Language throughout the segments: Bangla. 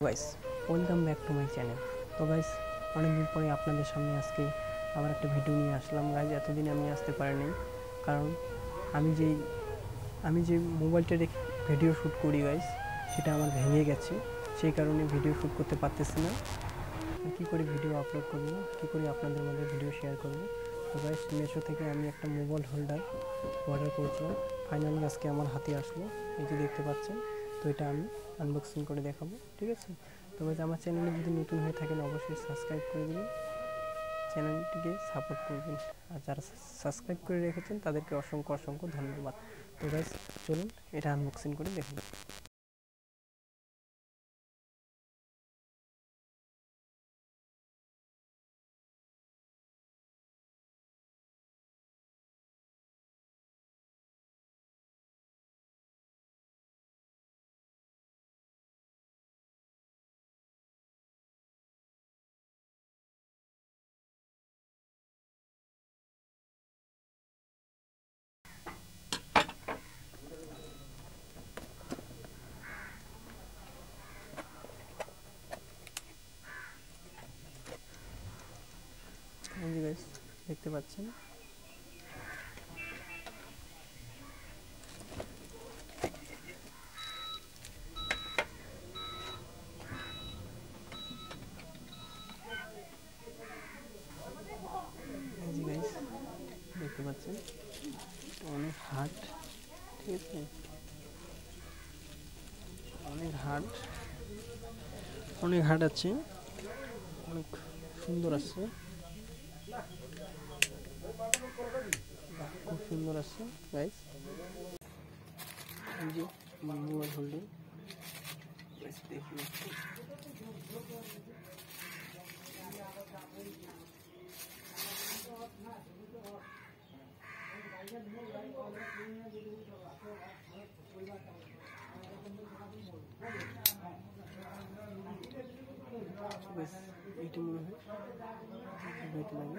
Guys, welcome back to my channel. তো গাইস, অনেকদিন পরে আপনাদের সামনে আজকে আবার একটা ভিডিও নিয়ে আসলাম। গাইস, এতদিন আমি আসতে পারিনি, কারণ আমি যে মোবাইলটা রেখে ভিডিও শ্যুট করি গাইস, সেটা আমার ভেঙে গেছে। সেই কারণে ভিডিও শ্যুট করতে পারতেছি না। কী করে ভিডিও আপলোড করব, কী করে আপনাদের মধ্যে ভিডিও শেয়ার করব। তো গাইস, মিশো থেকে আমি একটা মোবাইল হোল্ডার অর্ডার করেছিলাম। ফাইনালি আজকে আমার হাতে আসলো, এই যে দেখতে পাচ্ছেন। তো এটা আমি আনবক্সিং করে দেখাবো, ঠিক আছে? তো গাইস, আমার চ্যানেলে যদি নতুন হয়ে থাকেন অবশ্যই সাবস্ক্রাইব করে দেবেন, চ্যানেলটিকে সাপোর্ট করবেন। আর যারা সাবস্ক্রাইব করে রেখেছেন তাদেরকে অসংখ্য অসংখ্য ধন্যবাদ। তো গাইস, চলুন এটা আনবক্সিং করে দেখুন। এই যে গাইস, দেখতে পাচ্ছেন। এই যে গাইস, দেখতে পাচ্ছেন অনেক হার্ড, ঠিক আছে? অনেক হার্ড আছে, অনেক সুন্দর আছে, খুব সুন্দর আছে গাইস। এই যে মোবাইল হোল্ডিং দেখুন। ব্যাস, এইটা মনে হয় বেট লাগে।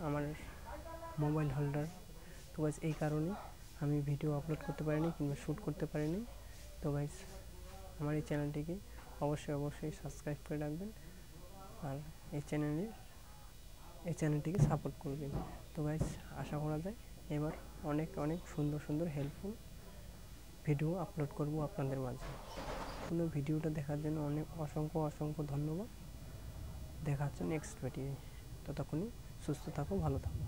আমার মোবাইল হোল্ডার। তো গাইস, এই কারণে আমি ভিডিও আপলোড করতে পারিনি কিংবা শ্যুট করতে পারিনি। তো গাইস, আমার এই চ্যানেলটিকে অবশ্যই সাবস্ক্রাইব করে রাখবেন, আর এই চ্যানেলটিকে সাপোর্ট করবেন। তো গাইস, আশা করা যায় এবার অনেক সুন্দর হেল্পফুল ভিডিও আপলোড করব আপনাদের মাঝে। পুরো ভিডিওটা দেখার জন্য অসংখ্য ধন্যবাদ। দেখা হচ্ছে নেক্সট ভিডিও। ততক্ষণই সুস্থ থাকো, ভালো থাকো।